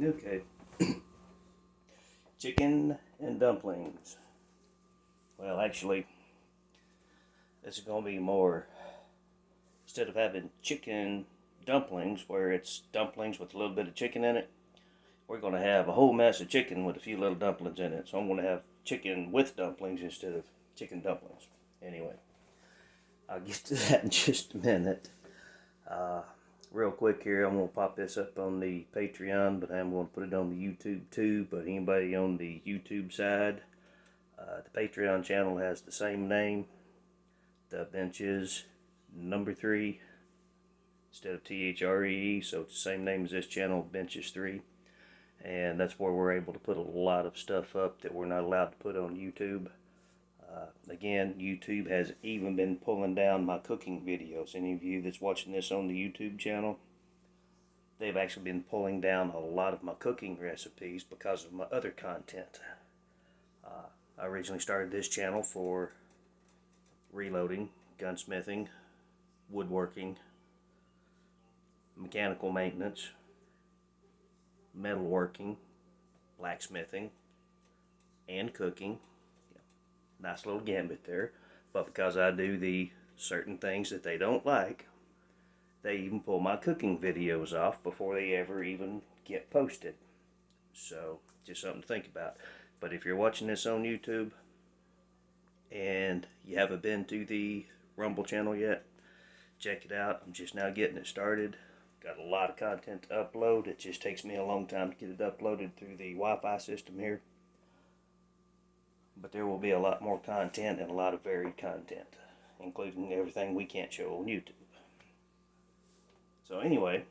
Okay. Chicken and dumplings. Well, actually, this is going to be more, instead of having chicken dumplings, where it's dumplings with a little bit of chicken in it, we're going to have a whole mess of chicken with a few little dumplings in it. So I'm going to have chicken with dumplings instead of chicken dumplings. Anyway, I'll get to that in just a minute. Real quick here, I'm going to pop this up on the Patreon, but I'm going to put it on the YouTube too. But anybody on the YouTube side, the Patreon channel has the same name. The benches number 3 instead of THREE, so it's the same name as this channel, Benches 3. And that's where we're able to put a lot of stuff up that we're not allowed to put on YouTube. Again, YouTube has even been pulling down my cooking videos. Any of you that's watching this on the YouTube channel, they've actually been pulling down a lot of my cooking recipes because of my other content. I originally started this channel for reloading, gunsmithing, woodworking, mechanical maintenance, metalworking, blacksmithing, and cooking. Nice little gambit there. But because I do the certain things that they don't like, they even pull my cooking videos off before they ever even get posted. So, just something to think about. But if you're watching this on YouTube and you haven't been to the Rumble channel yet, check it out. I'm just now getting it started. Got a lot of content to upload. It just takes me a long time to get it uploaded through the Wi-Fi system here. But there will be a lot more content and a lot of varied content, including everything we can't show on YouTube. So anyway,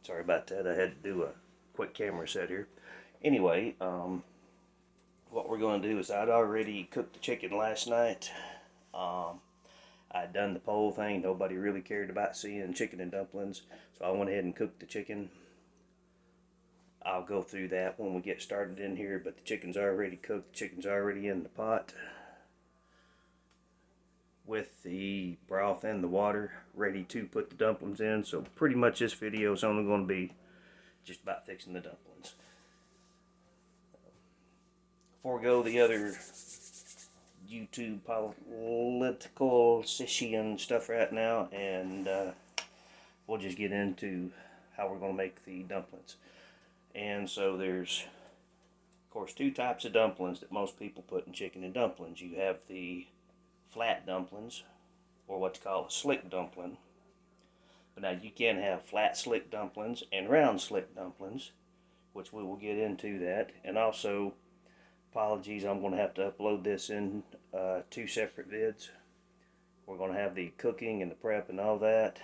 sorry about that. I had to do a quick camera set here. Anyway, what we're going to do is I'd already cooked the chicken last night. I'd done the poll thing. Nobody really cared about seeing chicken and dumplings, so I went ahead and cooked the chicken. I'll go through that when we get started in here, but the chicken's already cooked. The chicken's already in the pot with the broth and the water ready to put the dumplings in. So pretty much this video is only going to be just about fixing the dumplings. Forego the other YouTube political scission stuff right now, and we'll just get into how we're going to make the dumplings. And so there's, of course, 2 types of dumplings that most people put in chicken and dumplings. You have the flat dumplings, or what's called a slick dumpling. But now you can have flat slick dumplings and round slick dumplings, which we will get into that. And also, apologies, I'm going to have to upload this in 2 separate vids. We're going to have the cooking and the prep and all that,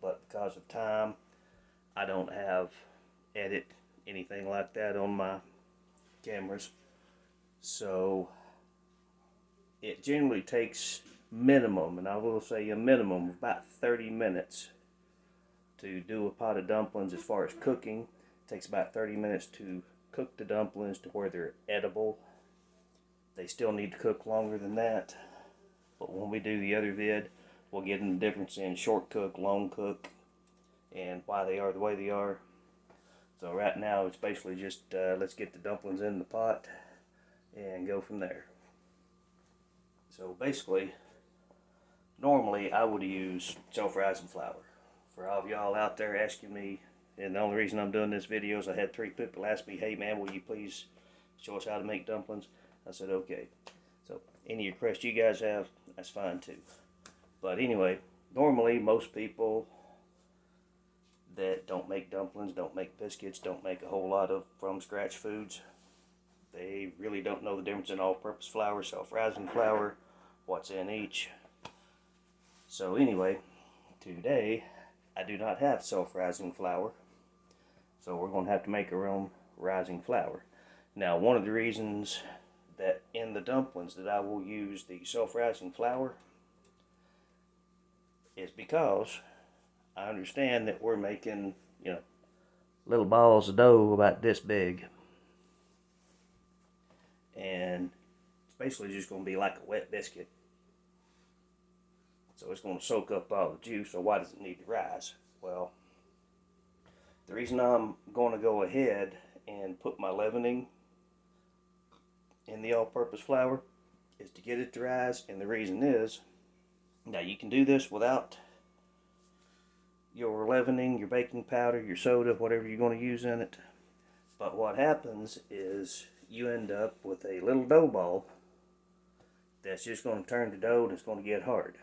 but because of time, I don't have edit anything like that on my cameras. So it generally takes minimum, and I will say a minimum of about 30 minutes to do a pot of dumplings. As far as cooking, it takes about 30 minutes to cook the dumplings to where they're edible. They still need to cook longer than that, but when we do the other vid, we'll get into the difference in short cook, long cook, and why they are the way they are. So right now it's basically just let's get the dumplings in the pot and go from there. So basically, normally I would use self-rising flour. For all of y'all out there asking me, and the only reason I'm doing this video is I had 3 people ask me, hey man, will you please show us how to make dumplings? I said, okay. So any requests you guys have, that's fine too. But anyway, normally most people that don't make dumplings, don't make biscuits, don't make a whole lot of from scratch foods, they really don't know the difference in all-purpose flour, self-rising flour, what's in each. So anyway, today I do not have self-rising flour, so we're going to have to make our own rising flour. Now, one of the reasons that in the dumplings that I will use the self-rising flour is because I understand that we're making, little balls of dough about this big. And it's basically just going to be like a wet biscuit. So it's going to soak up all the juice. So why does it need to rise? Well, the reason I'm going to go ahead and put my leavening in the all-purpose flour is to get it to rise. And the reason is, now you can do this without your leavening, your baking powder, your soda, whatever you're going to use in it. But what happens is you end up with a little dough ball that's just going to turn to dough and it's going to get hard.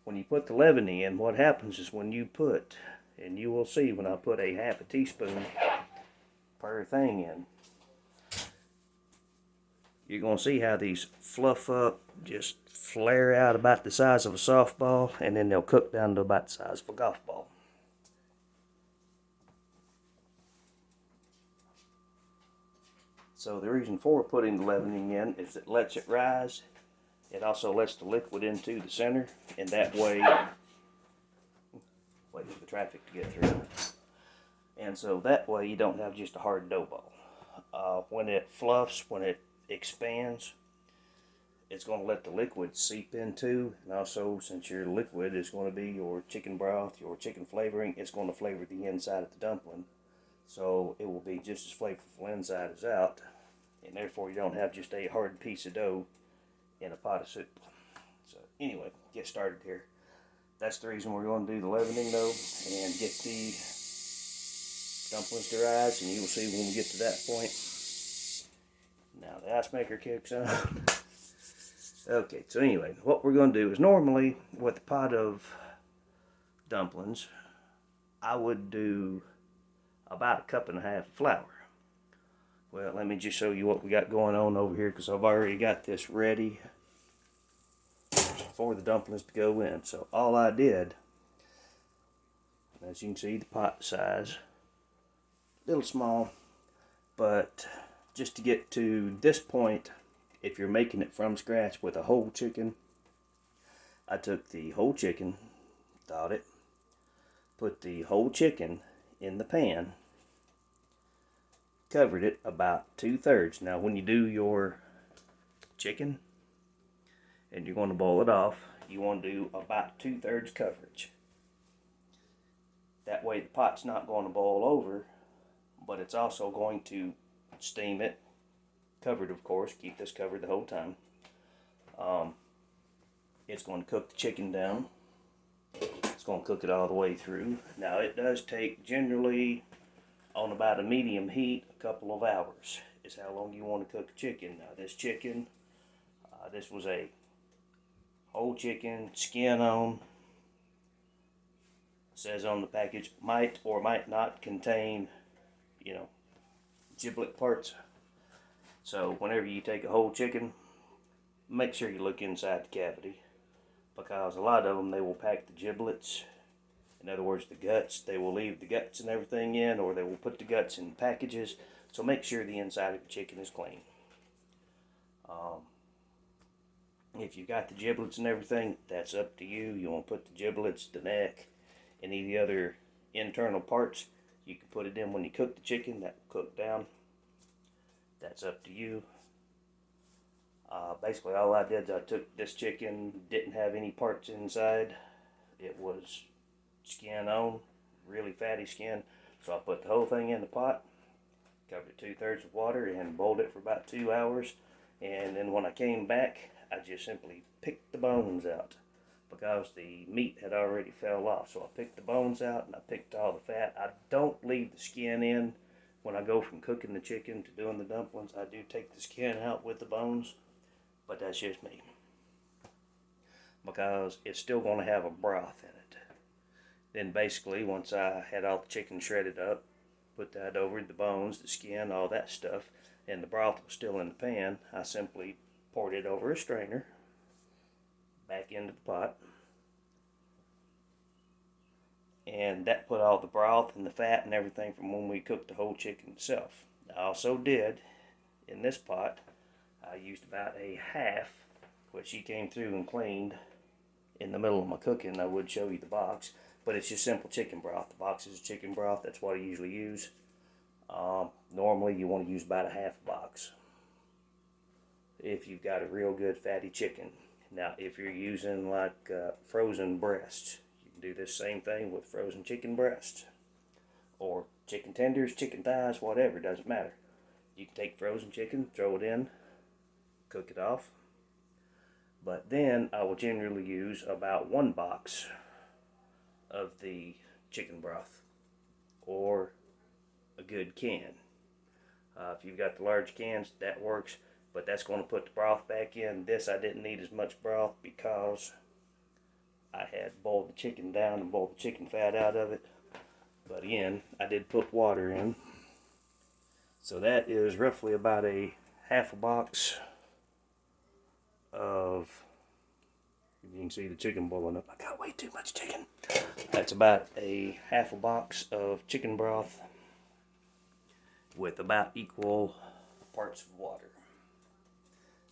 When you put the leavening in, what happens is when you put, and you will see when I put a half a teaspoon per thing in, you're going to see how these fluff up, just flare out about the size of a softball, and then they'll cook down to about the size of a golf ball. So the reason for putting the leavening in is it lets it rise. It also lets the liquid into the center, and that way, wait for the traffic to get through. And so that way you don't have just a hard dough ball. When it fluffs, when it expands, it's going to let the liquid seep into, and also since your liquid is going to be your chicken broth, your chicken flavoring, it's going to flavor the inside of the dumpling. So it will be just as flavorful inside as out, and therefore you don't have just a hard piece of dough in a pot of soup. So anyway, get started here. That's the reason we're going to do the leavening though, and get the dumplings to rise, and you will see when we get to that point. Now the ice maker kicks on. Okay, so anyway, what we're going to do is normally with a pot of dumplings, I would do about 1.5 cups of flour. Well, let me just show you what we got going on over here, because I've already got this ready for the dumplings to go in. So all I did, as you can see, the pot size, a little small, but just to get to this point, if you're making it from scratch with a whole chicken, I took the whole chicken, thawed it, put the whole chicken in the pan, covered it about 2/3. Now when you do your chicken and you're going to boil it off, you want to do about 2/3 coverage. That way the pot's not going to boil over, but it's also going to steam it. Covered, of course, keep this covered the whole time. It's going to cook the chicken down. It's going to cook it all the way through. Now it does take generally on about a medium heat a couple of hours is how long you want to cook the chicken. Now this chicken, this was a whole chicken, skin on. It says on the package might or might not contain, giblet parts. So whenever you take a whole chicken, make sure you look inside the cavity, because a lot of them, they will pack the giblets. In other words, the guts, they will leave the guts and everything in, or they will put the guts in packages. So make sure the inside of the chicken is clean. If you've got the giblets and everything, that's up to you. You want to put the giblets, the neck, any of the other internal parts, you can put it in when you cook the chicken. That will cook down. That's up to you. Basically all I did is I took this chicken, didn't have any parts inside. It was skin on, really fatty skin. So I put the whole thing in the pot, covered it 2/3 of water, and boiled it for about 2 hours. And then when I came back, I just simply picked the bones out, because the meat had already fell off. So I picked the bones out and I picked all the fat. I don't leave the skin in. When I go from cooking the chicken to doing the dumplings, I do take the skin out with the bones, but that's just me, because it's still going to have a broth in it. Then basically, once I had all the chicken shredded up, put that over the bones, the skin, all that stuff, and the broth was still in the pan, I simply poured it over a strainer, back into the pot, and that put all the broth and the fat and everything from when we cooked the whole chicken itself. I also did, in this pot, I used about a half, which she came through and cleaned in the middle of my cooking. I would show you the box, but it's just simple chicken broth. The box is chicken broth, that's what I usually use. Normally you want to use about a half box if you've got a real good fatty chicken. Now, if you're using like frozen breasts, you can do this same thing with frozen chicken breast or chicken tenders, chicken thighs, whatever, doesn't matter. You can take frozen chicken, throw it in, cook it off. But then I will generally use about 1 box of the chicken broth or a good can. If you've got the large cans, that works, but that's going to put the broth back in. This I didn't need as much broth because I had boiled the chicken down and boiled the chicken fat out of it. But again, I did put water in. So that is roughly about a half a box of, you can see the chicken boiling up. I got way too much chicken. That's about a half a box of chicken broth with about equal parts of water.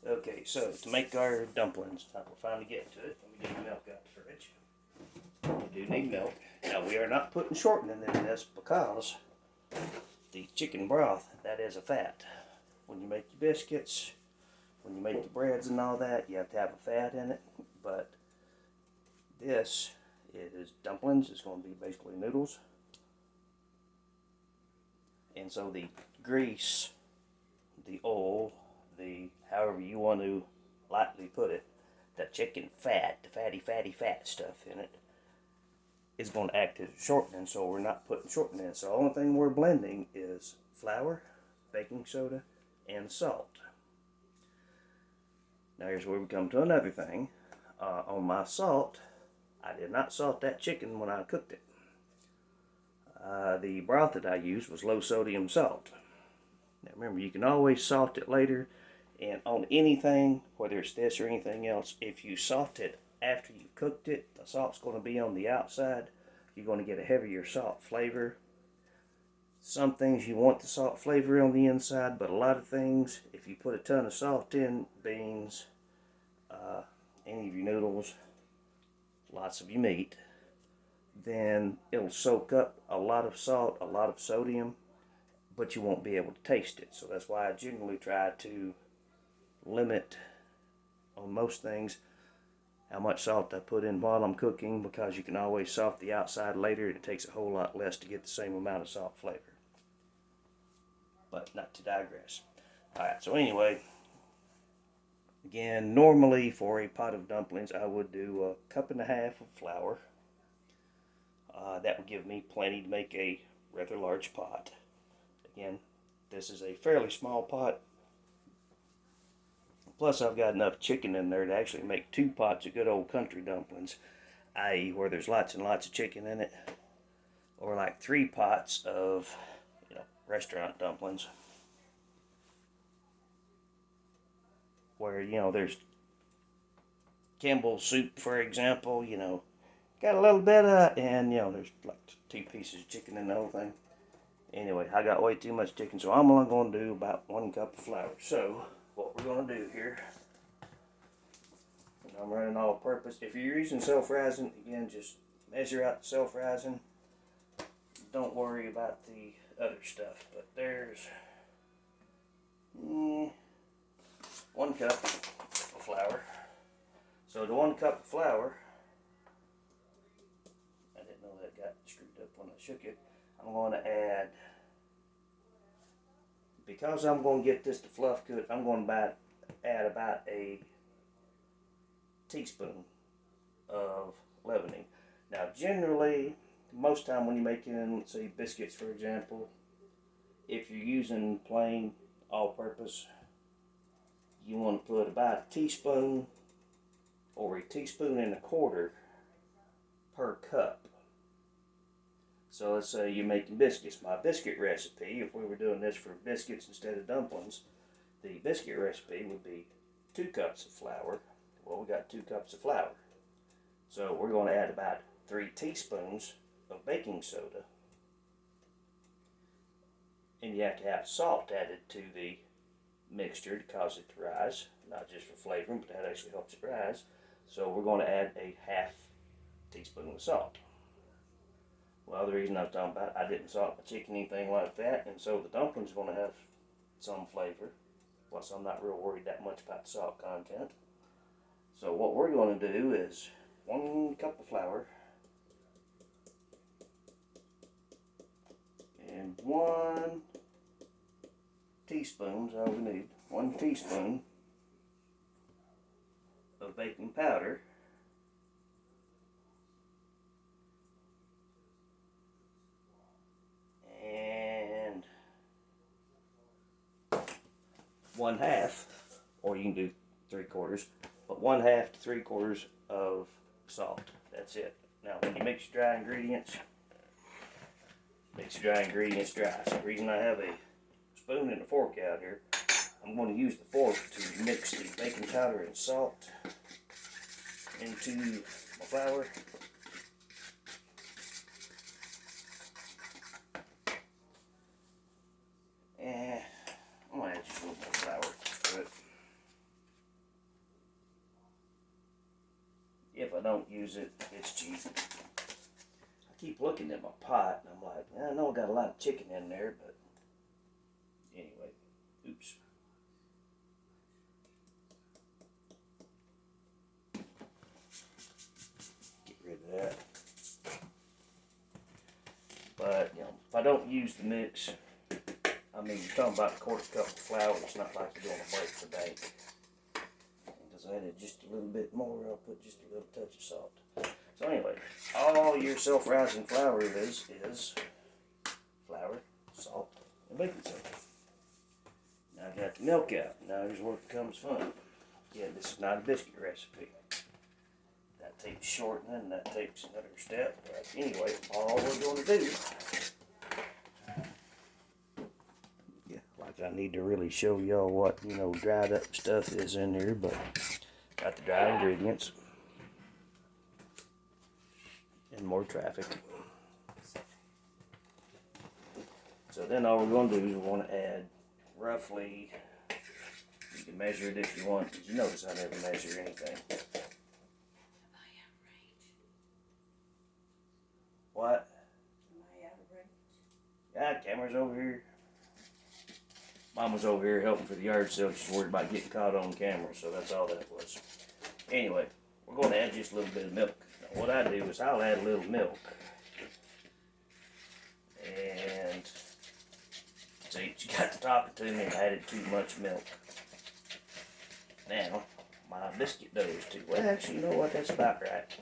Okay, so to make our dumplings, we'll finally get to it. Let me get the milk out the fridge. We do need milk. Now we are not putting shortening in this because the chicken broth, that is a fat. When you make your biscuits, when you make your breads and all that, you have to have a fat in it. But this is dumplings. It's going to be basically noodles. And so the grease, the oil, the however you want to lightly put it, the chicken fat, the fatty fat stuff in it, is going to act as shortening, so we're not putting shortening in. So the only thing we're blending is flour, baking soda, and salt. Now here's where we come to another thing. On my salt, I did not salt that chicken when I cooked it. The broth that I used was low sodium salt. Now remember, you can always salt it later, and on anything, whether it's this or anything else, if you salt it after you cooked it, the salt's going to be on the outside. You're going to get a heavier salt flavor. Some things you want the salt flavor on the inside, but a lot of things, if you put a ton of salt in, beans, any of your noodles, lots of your meat, then it'll soak up a lot of salt, a lot of sodium, but you won't be able to taste it. So that's why I generally try to limit on most things how much salt I put in while I'm cooking, because you can always salt the outside later and it takes a whole lot less to get the same amount of salt flavor. But not to digress. Alright, so anyway, again, normally for a pot of dumplings I would do 1.5 cups of flour. That would give me plenty to make a rather large pot. Again, this is a fairly small pot. Plus I've got enough chicken in there to actually make 2 pots of good old country dumplings, i.e. where there's lots and lots of chicken in it. Or like 3 pots of, restaurant dumplings. Where, there's Campbell's soup, for example, got a little bit of, and, there's like 2 pieces of chicken in the whole thing. Anyway, I got way too much chicken, so I'm only going to do about 1 cup of flour. So, what we're going to do here, and I'm running all purpose. If you're using self-rising, again, just measure out the self-rising. Don't worry about the other stuff. But there's 1 cup of flour. So the 1 cup of flour, I didn't know that got screwed up when I shook it. I'm going to add, because I'm going to get this to fluff good, I'm going to add about a teaspoon of leavening. Now generally, most time when you're making, let's say, biscuits for example, if you're using plain all-purpose, you want to put about a teaspoon or a teaspoon and a quarter per cup. So let's say you're making biscuits. My biscuit recipe, if we were doing this for biscuits instead of dumplings, the biscuit recipe would be 2 cups of flour. Well, we got 2 cups of flour. So we're going to add about 3 teaspoons of baking soda. And you have to have salt added to the mixture to cause it to rise. Not just for flavoring, but that actually helps it rise. So we're going to add a 1/2 teaspoon of salt. Well, the reason I was talking about, I didn't salt my chicken, anything like that, and so the dumplings are going to have some flavor. Plus, I'm not real worried that much about the salt content. So what we're going to do is 1 cup of flour and 1 teaspoon, all we need, 1 teaspoon of baking powder, and 1/2, or you can do 3/4, but 1/2 to 3/4 of salt. That's it. Now when you mix your dry ingredients, mix your dry ingredients dry. So the reason I have a spoon and a fork out here, I'm going to use the fork to mix the baking powder and salt into my flour. And I'm going to add just a little more flour to it. If I don't use it, it's cheap. I keep looking at my pot and I'm like, I know I got a lot of chicken in there, but anyway, oops. Get rid of that. But, you know, if I don't use the mix, I mean, you're talking about a 1/4 cup of flour. It's not like you're doing a break for bank. Because I added just a little bit more, I'll put just a little touch of salt. So anyway, all your self-rising flour is flour, salt, and baking soda. Now I got the milk out. Now here's where it becomes fun. Yeah, this is not a biscuit recipe. That takes shortening, that takes another step. But anyway, all we're going to do, like I need to really show y'all what, you know, dried up stuff is in here, but got the dry ingredients and more traffic. So then all we're going to do is we're going to add roughly, you can measure it if you want, because you notice I never measure anything. What? Yeah, camera's over here. Mom was over here helping for the yard sale. She's worried about getting caught on camera, so that's all that was. Anyway, we're going to add just a little bit of milk. Now, what I do is I'll add a little milk. And see, she got talking to me and added too much milk. Now, my biscuit dough is too. Well, actually, you know what? That's about right.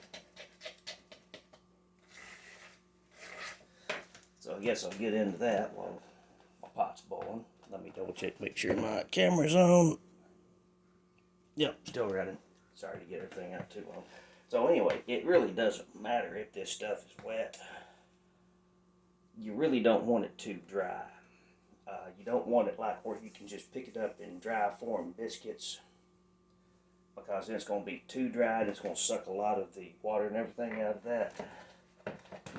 So I guess I'll get into that while my pot's boiling. Let me double check, make sure my camera's on. Yep, still running. Sorry to get everything out too long. So anyway, it really doesn't matter if this stuff is wet. You really don't want it too dry. You don't want it like where you can just pick it up in dry form biscuits, because then it's going to be too dry and it's going to suck a lot of the water and everything out of that.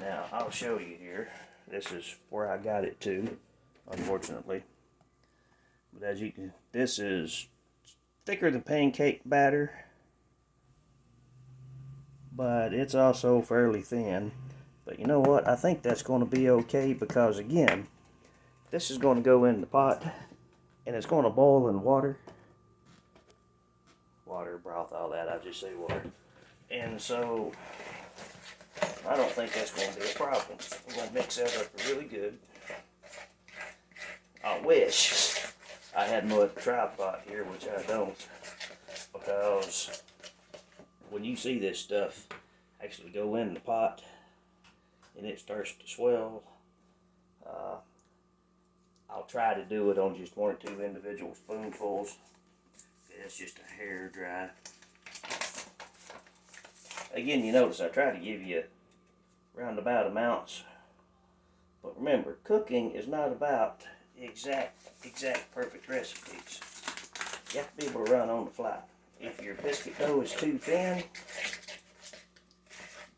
Now, I'll show you here. This is where I got it to, unfortunately. But as you can, this is thicker than pancake batter, but it's also fairly thin. But you know what? I think that's going to be okay, because again, this is going to go in the pot and it's going to boil in water. Water, broth, all that. I just say water. And so I don't think that's going to be a problem. We're going to mix that up really good. I wish I had no tripod here, which I don't, because when you see this stuff actually go in the pot and it starts to swell, I'll try to do it on just 1 or 2 individual spoonfuls. It's just a hair dry. Again, you notice I try to give you roundabout amounts, but remember, cooking is not about exact perfect recipes. You have to be able to run on the fly. If your biscuit dough is too thin,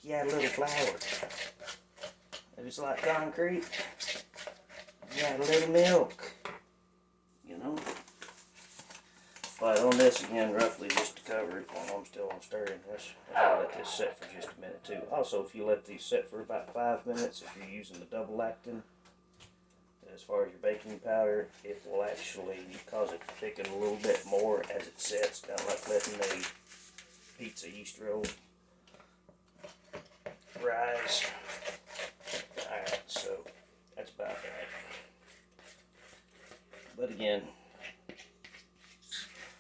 you add a little flour. If it's like concrete, you add a little milk. You know? But on this again, roughly just to cover it while I'm still on stirring this, I'll let this set for just a minute too. Also, if you let these set for about 5 minutes, if you're using the double acting, as far as your baking powder, it will actually cause it to thicken a little bit more as it sets, kind of like letting the pizza yeast roll rise. Alright, so that's about that. But again,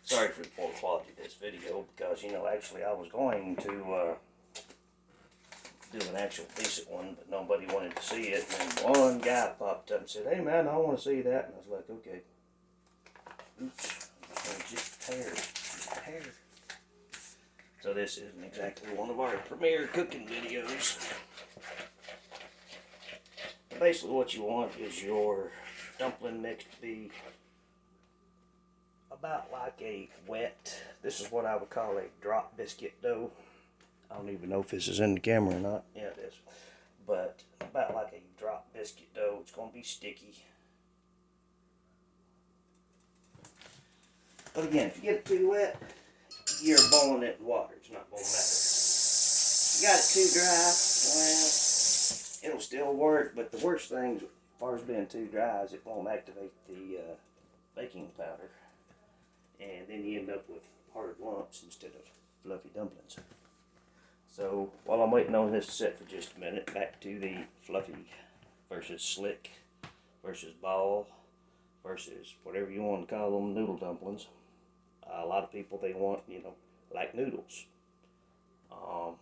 sorry for the poor quality of this video, because, you know, actually I was going to do an actual decent one, but nobody wanted to see it. And then one guy popped up and said, "Hey man, I want to see that." And I was like, okay. Oops. Just a hair. So this isn't exactly one of our premier cooking videos. But basically what you want is your dumpling mix to be about like a wet, this is what I would call a drop biscuit dough. I don't even know if this is in the camera or not. Yeah, it is. But about like a drop biscuit dough. It's going to be sticky. But again, if you get it too wet, you're boiling it in water. It's not going to matter. If you got it too dry, well, it'll still work. But the worst thing, as far as being too dry, is it won't activate the baking powder. And then you end up with hard lumps instead of fluffy dumplings. So while I'm waiting on this to set for just a minute, back to the fluffy versus slick versus ball versus whatever you want to call them, noodle dumplings. A lot of people, they want, you know, like noodles. To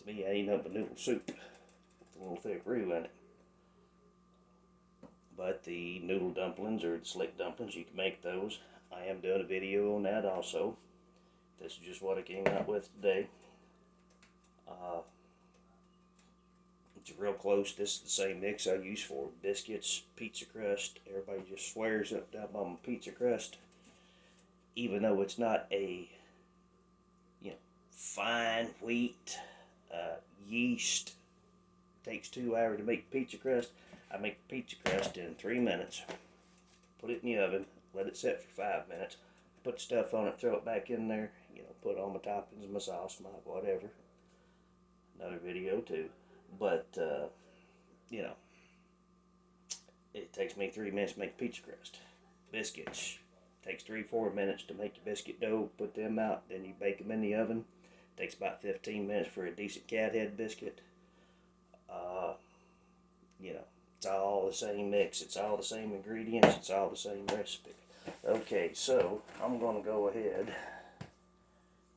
me, it ain't nothing but noodle soup with a little thick roux in it. But the noodle dumplings or the slick dumplings, you can make those. I am doing a video on that also. This is just what I came out with today. It's real close. This is the same mix I use for biscuits, pizza crust. Everybody just swears up down on my pizza crust, even though it's not a, you know, fine wheat yeast. Takes 2 hours to make pizza crust. I make the pizza crust in 3 minutes. Put it in the oven. Let it set for 5 minutes. Put stuff on it. Throw it back in there. You know, put all my toppings, my sauce, my whatever. Another video too. But you know, it takes me 3 minutes to make pizza crust. Biscuits takes 3-4 minutes to make your biscuit dough. Put them out. Then you bake them in the oven. Takes about 15 minutes for a decent cat head biscuit. You know, it's all the same mix. It's all the same ingredients. It's all the same recipe. Okay, so I'm going to go ahead.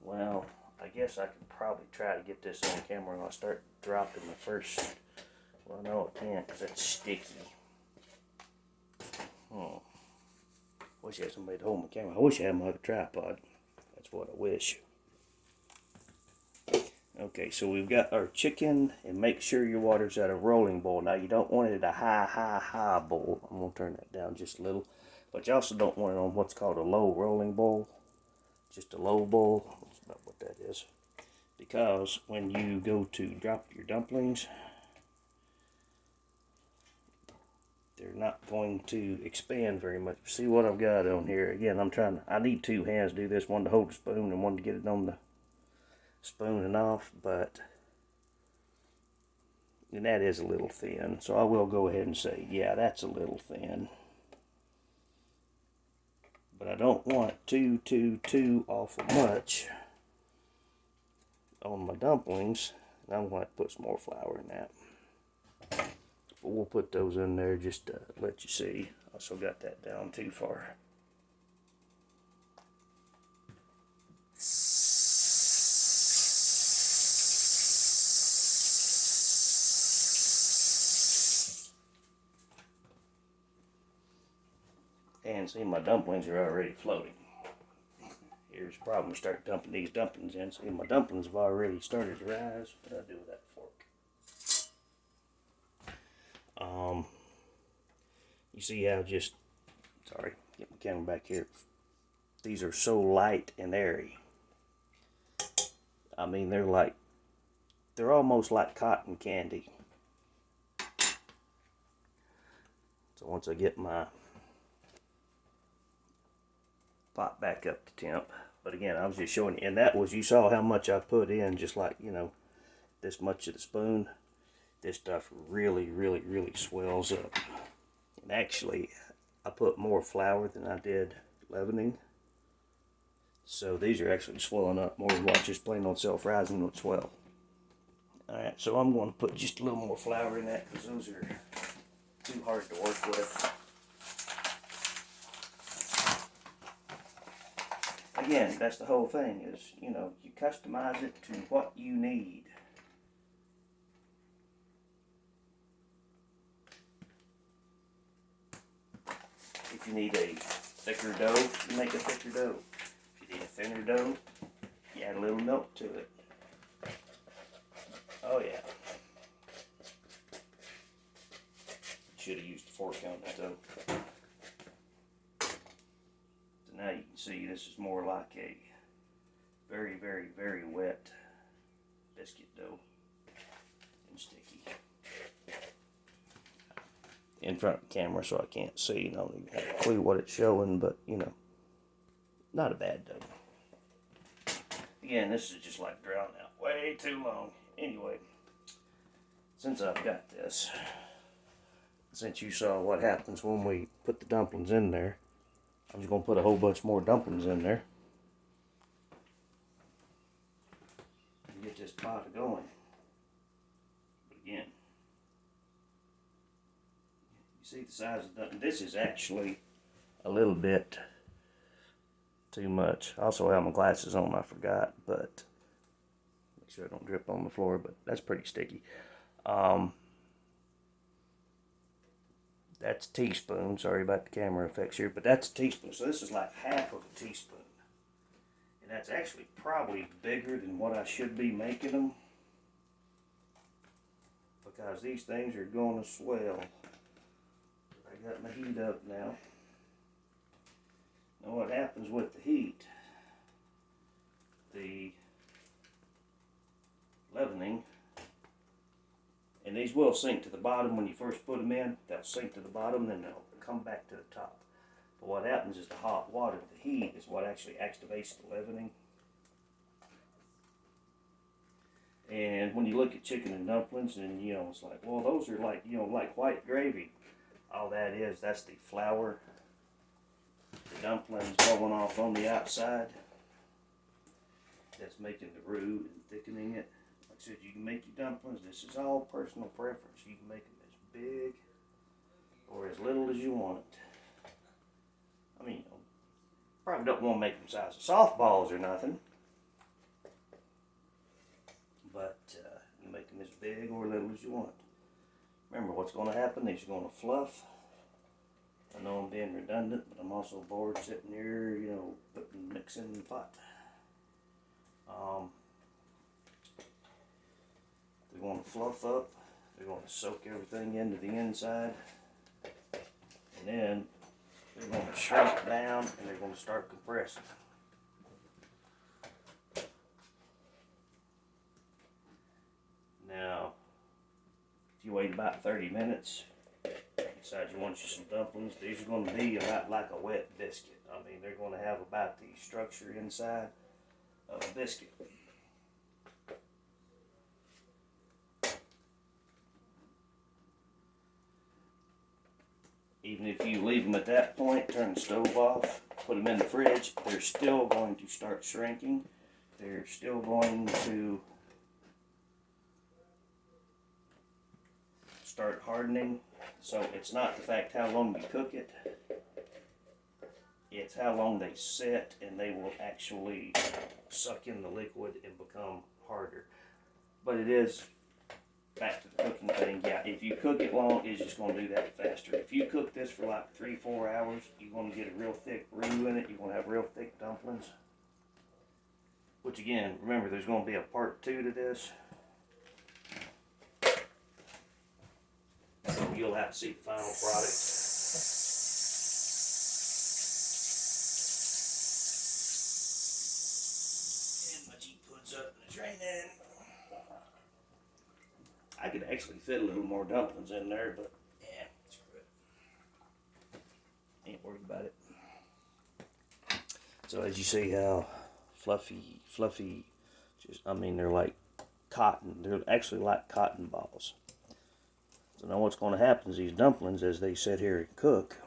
Well, I guess I could probably try to get this on camera and I'll start dropping the first. Well, no, I can't because it's sticky. Wish I had somebody to hold my camera. I wish I had my other tripod. That's what I wish. Okay, so we've got our chicken, and make sure your water's at a rolling boil. Now, you don't want it at a high boil. I'm going to turn that down just a little. But you also don't want it on what's called a low rolling boil. Just a low boil. That's about what that is. Because when you go to drop your dumplings, they're not going to expand very much. See what I've got on here? Again, I need 2 hands to do this. One to hold the spoon and one to get it on the spoon and off, and that is a little thin, so I will go ahead and say, yeah, that's a little thin. But I don't want too awful much on my dumplings, and I'm going to put some more flour in that. But we'll put those in there just to let you see. I also got that down too far. And see, my dumplings are already floating. Here's the problem: you start dumping these dumplings in. See, my dumplings have already started to rise. What do I do with that fork? You see how sorry, get my camera back here. These are so light and airy. I mean, they're almost like cotton candy. So once I get my pot back up to temp. But again, I was just showing you, and that was, you saw how much I put in, just like, you know, this much of the spoon. This stuff really swells up. And actually, I put more flour than I did leavening. So these are actually swelling up more than what just plain old self-rising would swell. Alright, so I'm going to put just a little more flour in that because those are too hard to work with. Again, that's the whole thing is, you know, you customize it to what you need. If you need a thicker dough, you make a thicker dough. If you need a thinner dough, you add a little milk to it. Oh yeah. Should have used a fork on it though. So now you can see this is more like a very, very, very wet biscuit dough and sticky. In front of the camera so I can't see, and I don't even have a clue what it's showing, but you know, not a bad dough. Again, this is just like drawn out way too long. Anyway, since I've got this, since you saw what happens when we put the dumplings in there, I'm just going to put a whole bunch more dumplings in there and get this pot going. But again, you see the size of the, this is actually a little bit too much. I also have my glasses on, I forgot, but make sure I don't drip on the floor, but that's pretty sticky. That's a teaspoon. Sorry about the camera effects here, but that's a teaspoon. So this is like half of a teaspoon. And that's actually probably bigger than what I should be making them, because these things are going to swell. I got my heat up now. Now what happens with the heat, the leavening, and these will sink to the bottom when you first put them in. They'll sink to the bottom, then they'll come back to the top. But what happens is the hot water, the heat, is what actually activates the leavening. And when you look at chicken and dumplings, and you know, it's like, well, those are like, you know, like white gravy. All that is, that's the flour, the dumplings going off on the outside. That's making the roux and thickening it. Like I said, you can make your dumplings. This is all personal preference. You can make them as big or as little as you want. I mean, you know, probably don't want to make them size of softballs or nothing. But you make them as big or little as you want. Remember what's going to happen. These are going to fluff. I know I'm being redundant, but I'm also bored sitting here, you know, mixing in the pot. They're going to fluff up. They're going to soak everything into the inside. And then they're going to shrink down and they're going to start compressing. Now, if you wait about 30 minutes, decide you want you some dumplings, these are going to be about like a wet biscuit. I mean, they're going to have about the structure inside of a biscuit. Even if you leave them at that point, turn the stove off, put them in the fridge, they're still going to start shrinking. They're still going to start hardening. So it's not the fact how long you cook it, it's how long they sit, and they will actually suck in the liquid and become harder. But it is, back to the cooking thing, yeah, if you cook it long, it's just going to do that faster. If you cook this for like 3-4 hours, you're going to get a real thick roux in it. You're going to have real thick dumplings. Which again, remember, there's going to be a part 2 to this. So you'll have to see the final product. And my Jeep puts up and it's raining. I could actually fit a little more dumplings in there, but yeah, screw it. Ain't worried about it. So as you see how fluffy, just, I mean, they're like cotton. They're actually like cotton balls. So now what's going to happen is these dumplings, as they sit here and cook,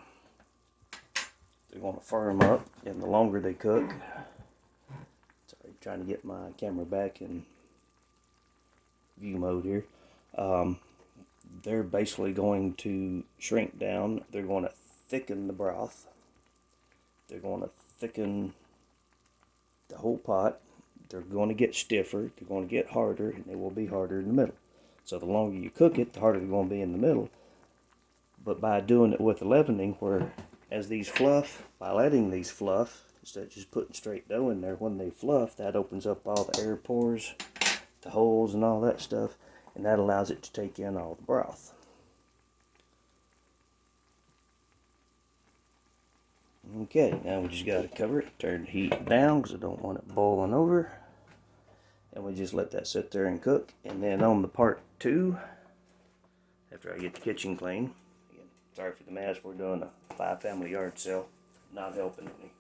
they're going to firm up, and the longer they cook, trying to get my camera back in view mode here. They're basically going to shrink down. They're going to thicken the broth. They're going to thicken the whole pot. They're going to get stiffer. They're going to get harder, and they will be harder in the middle. So the longer you cook it, the harder they're going to be in the middle. But by doing it with the leavening, where as these fluff, by letting these fluff, instead of just putting straight dough in there, when they fluff, that opens up all the air pores, the holes and all that stuff, and that allows it to take in all the broth. Okay, now we just got to cover it, turn the heat down because I don't want it boiling over. And we just let that sit there and cook. And then on the part 2, after I get the kitchen clean, again, sorry for the mess, we're doing a 5 family yard sale, not helping any.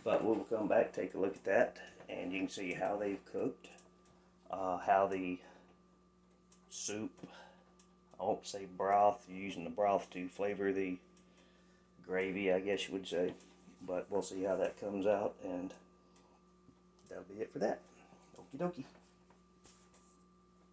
But we'll come back, take a look at that, and you can see how they've cooked, how the soup, I won't say broth, you're using the broth to flavor the gravy, I guess you would say, but we'll see how that comes out, and that'll be it for that. Okie dokie.